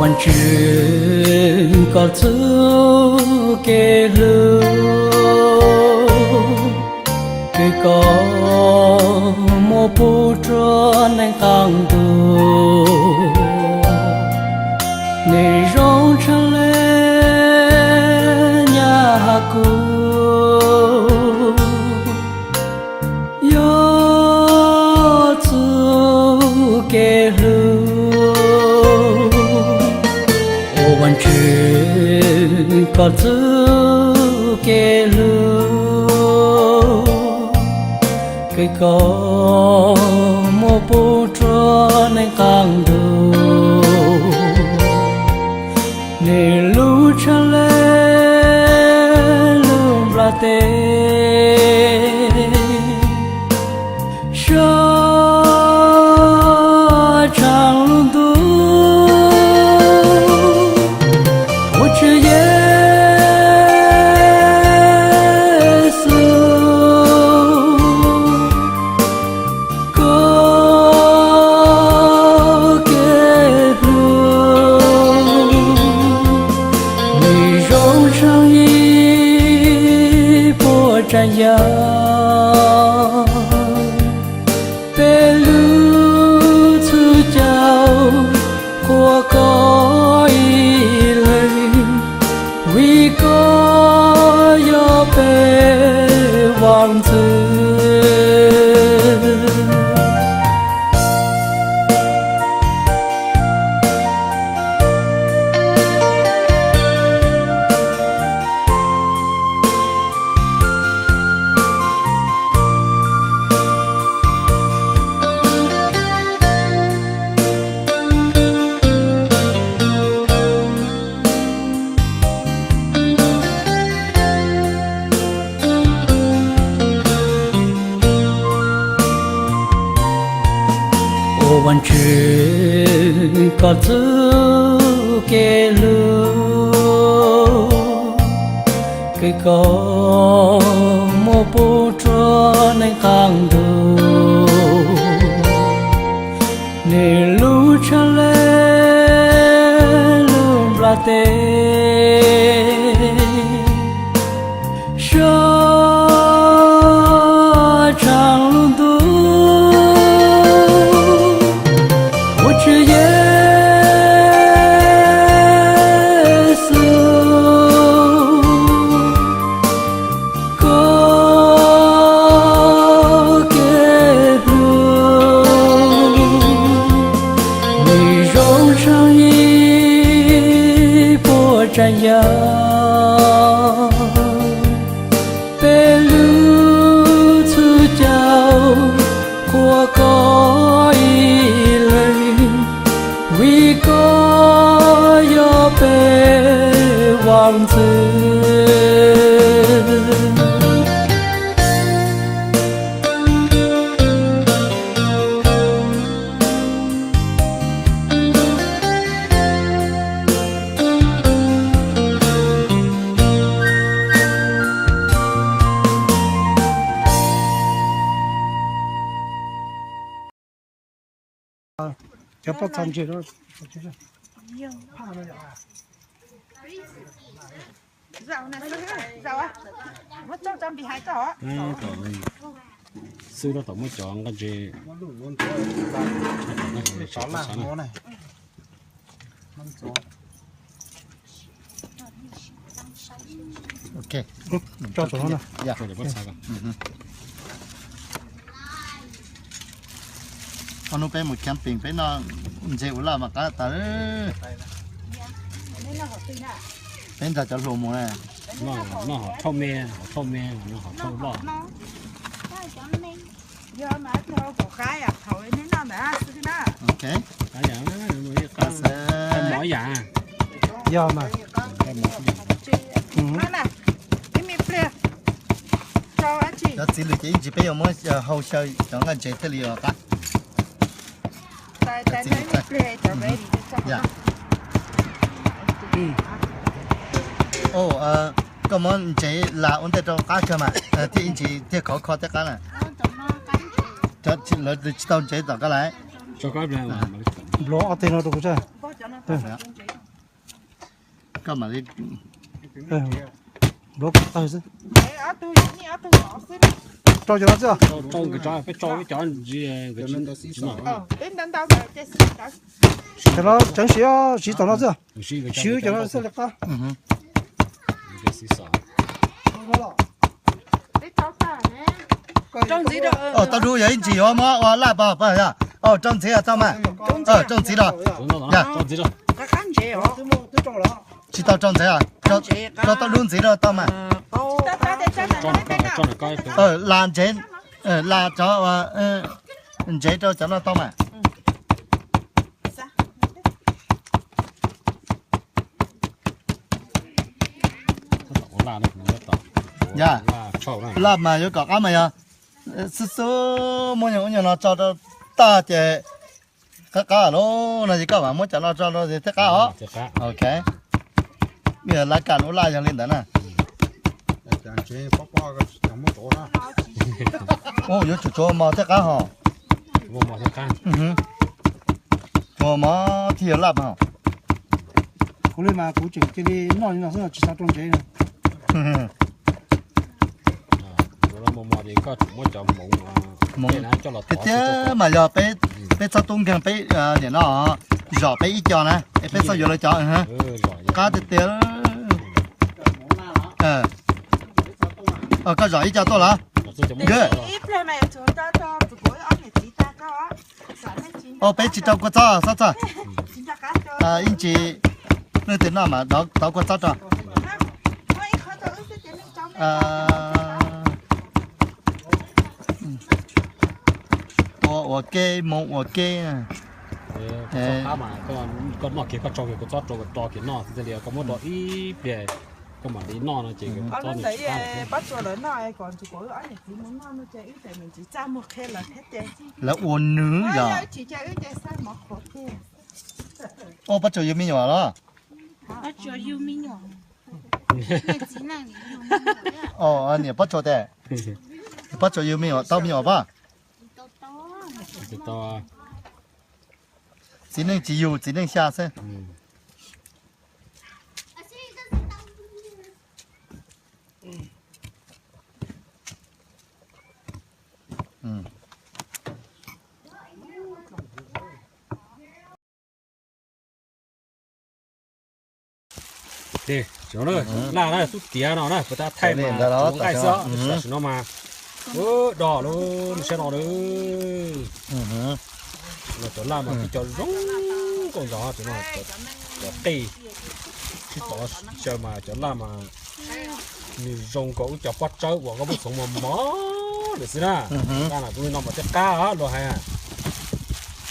วันชื่นก็ซื้อเกลือคือก็โมปูจวนในทางดูในร้องทะเลยากูยอดซื้อเกลือวันชื่นก็ซื้อเกลือคือก็โมปูจวนในทางดูในลูชะเลลูบราเตชาจังลุดู战呀，被路出脚，过高一类，为个要被忘记。วันชื่นก็ซื้อเกลือคือก็โมปูจวนในทางดูในลูชะเลลูบราเตชาจังลุดู战呀，被路出脚，过高一类，为个要被忘记。这不长久了，就是。Dạo này dạo á, nó trong bị hại cỏ. xưa đó tổng mới chọn cái gì chó là nó này. ok cho chó nó. dạ rồi để bắt sao con nó bé một camping bé nó dễ là mà cá tới bên ta cho lùa mùa này nó họ thâu me nó họ thâu lọ Giờ mà cho có cái à, thổi nên nó mà xí na. ok cái dạng nó mới cái mỏi dạ Giờ mà. Mana? Ini play. Cho anh chị. đó chỉ là chỉ bây giờ mới hậu sơ chọn cái chế thế liệu cả Tại này play cho bé đi cho. dạ ô có món chế là ổn định trong cá cơ mà thì anh chị thì khó tất cả này cho chị lấy tao chế tao cái này cho cái này Lo ở tên nó đâu có chứ? Có cho nó. có mà đi lúc gì Ê, ở tôi như ở tôi ngọt xí. cho nó chưa trong cái cho gì cái gì mà Đến đến đâu rồi, chơi xí đó. cho nó chẳng xíu xí cho nó chưa xí cái xíu cho nó sẽ được không cái xí sợ Đi tao ta nè. Trong gì đó. tao đu vậy chỉ ở mà lại bà ya trong thế à tao mà trong thế đó dạ trong gì đó Cái khăn gì hả? chỉ tao trong thế à cho tao luôn thế đó tao mà Ta để cho này cái nào. cái làm chế là cho chế cho nó tao mà là nó cũng rất dạ là chậu này làm mà có cái mà ya số mỗi nhà nó cho ta chế cái nó là gì cả mà mỗi cho nó cho nó thì tất cả hả ok bây giờ lá cạn nó lại cho lên đó nè ô yo chủ cho mà tất cả hả vô mà thế can cho mà thì làm hả cố lên mà cố chỉnh cái đi nói như nào sẽ chỉ sao trong chế này rồi mà thì có mỗi chậu mộng cái này cho là cái thế mà giờ bé sao tung cái bé để nó giỏ bé ít cho nè bé sao giờ lại cho hả cá thì thế có giỏ ít cho tôi là ghê Ít lên này chúng ta cho tụi cô ăn này chỉ ta có. bé chỉ cho có cho sao sao Chính ta cá cho. anh chị nơi thế nào mà đó tao có cho Mấy khó cho ước cái mình trong này. 我给冇我给啊，他嘛ก็นอกเกี่ยวกับจอเกี่ยวกับจอเกี่ยวนอกที่จะเรียกก็มั่วอีเปียก็มาดีนอกนะเจ๊ก็ Ở จอ lên นี่ đấy bắt cho lớn nói còn tụi cô ăn này chỉ muốn ngon nó chơi ít tại mình chỉ cha một khe là hết chơi. 来我女呀， Chỉ chơi ít chơi sao mà khó khe. 我把酒有没有了？ Ở chỗ yêu mình nhỏ. Chỉ là yêu mình nhỏ. 哦，你把酒的，把酒有没有？到没有吧？ จะต่อ 只能只有只能下身。嗯。 đi chỗ đó là nó chút tía nó này người ta thay mà cái sợ nó mà đỏ luôn xe đỏ nữa nó chỗ làm mà cho rống con gió chỗ nó chỗ tì chứ có chờ mà chỗ làm mà như rong cổ cho quát trâu của có một số mà mó được xí na ra là tôi nó mà chắc cá á rồi hay à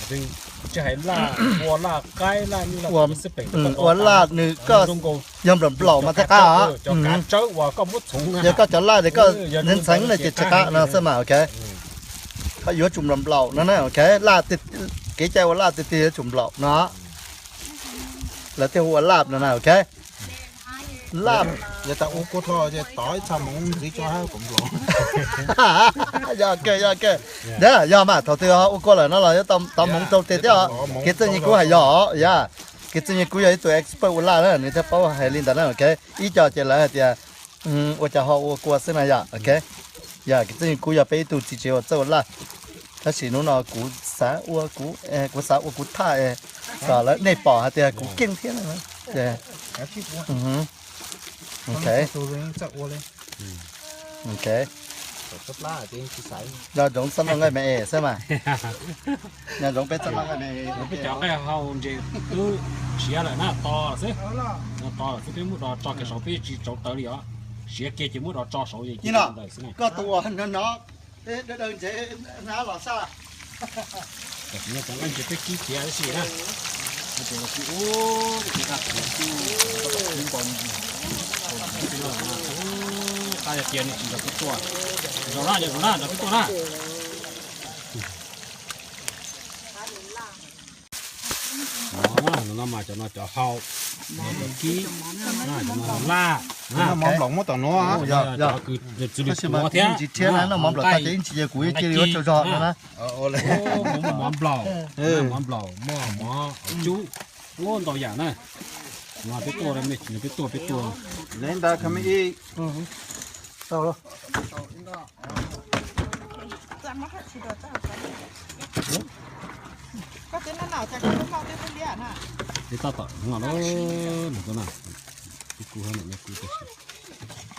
thìจะให้ล่าวัวล่าไก่ล่านี่ล่ะมันสิเป็น 我辣女个用不老嘛，这个啊， cho cá trâu và có một thùng giờ có chỗ辣thì có nên sáng là chỉ cá nó xem mà ok. Có yếu chùm làm lẩu nó này ok,辣thì cái chai辣thì chùm lẩu nó là theo hoa lạp nó này ok. Lạp giờ tao uống cô thôi giờ tỏi sao mà không chỉ cho hai cũng lộn giờ ok đấy giờ mà thầu tiêu uống cô là nó là tao mong tao tiền chứ cái tên như cũ hay giờ ya cái tên như cũ ấy tụi expert uống lá đó người ta bảo hay linh đó ok ý cho chỉ là thì我叫好我过生了呀 ok ya cái tên như cũ ya bây tụi chỉ cho做啦它是nó cũ xã uống cũ xã uống cũ thai rồi là này bỏ hạt thì cũ kinh thiên này yeah ok ok rồi giống sân long ngày mẹ xem mà nhà giống bé sân long ngày mẹ cái chó cái hao gì cứ xía lại nó to chứ nó to chứ cái mũi đó cho cái sầu phía chỉ chỗ tới đó xía kia chỉ mũi đó cho sầu gì như nào có tua nó đơn chế nó là sao nó chẳng anh chỉ cái kia kia cái gì đó nó chỉ là cái ô cái cái cái còn taจะเตียนchỉ là cáiตัวrồi là cáiตัวlà nó mà cho nó cho hậu nó ký nó cho nó la nó mong lòng mất tao nó giờ cứ xử lý nó thế chỉ thế này nó mong lòng ta chỉ cuối chỉ có cho giọt nữa món bò mò chú luôn tao giả này mà biết tua đây mình biết tua lên ta không ý sao rồi Dạ mất hết chỉ được ta có cái nào chắc cũng không cái phân địa nè đi ta tỏ ngọn nó được cái nào cái cú hơn này cú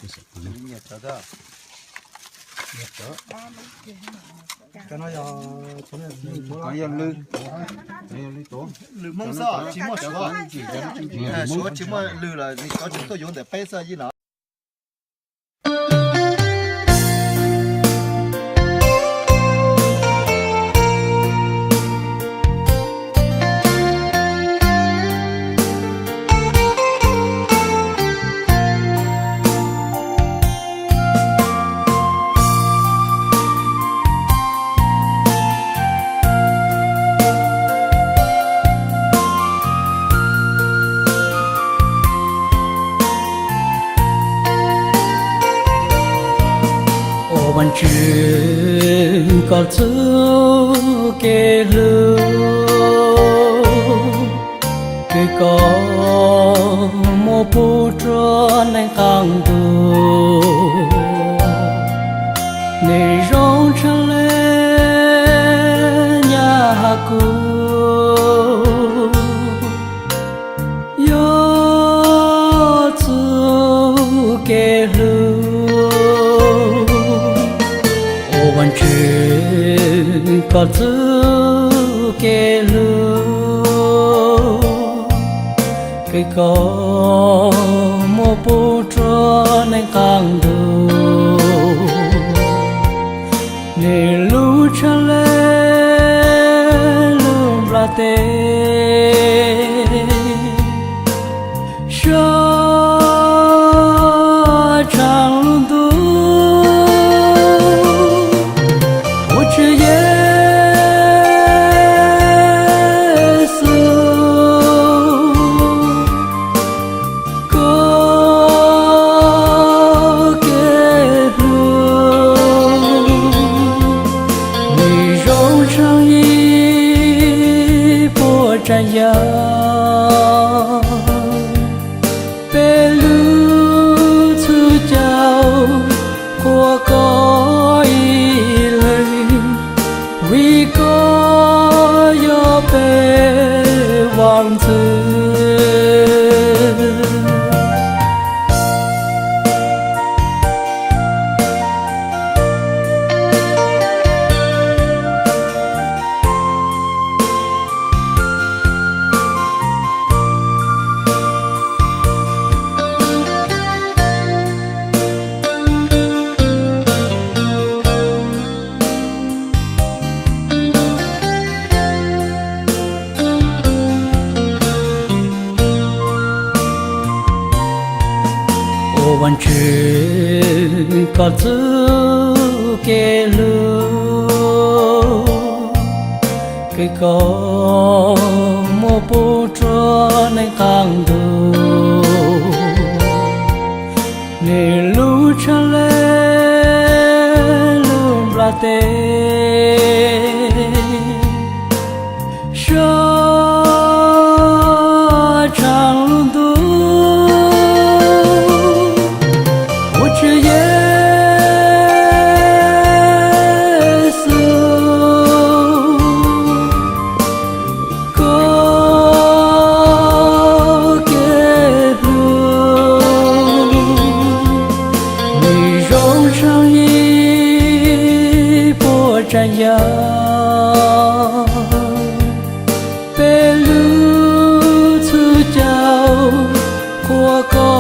cái sợi nhiệt cho đó cái nó giờ chỗ này có yên lư lư tổ lư mông sao chỉ một số số chỉ một lư là có chúng tôi dùng để bay sao gì nóวันชื่นก็ซื้อเกลือคือก็โมปูจวนในกลางดูในร้องทะเลยากูยอซื้อเกลือวันชื่นก็ซื้อเกลือคือก็โมปูจวนในกลางดูในลู่ทะเลลุ่มประเทศชอจังดู山羊被路出脚，过高一类，为个要被忘记。วันชื่นก็ซื้อเกลือคือก็โมปูจวนในกลางดูในลู่ทะเลลุ่มประเทศชอจังดู山羊被路出脚，过高。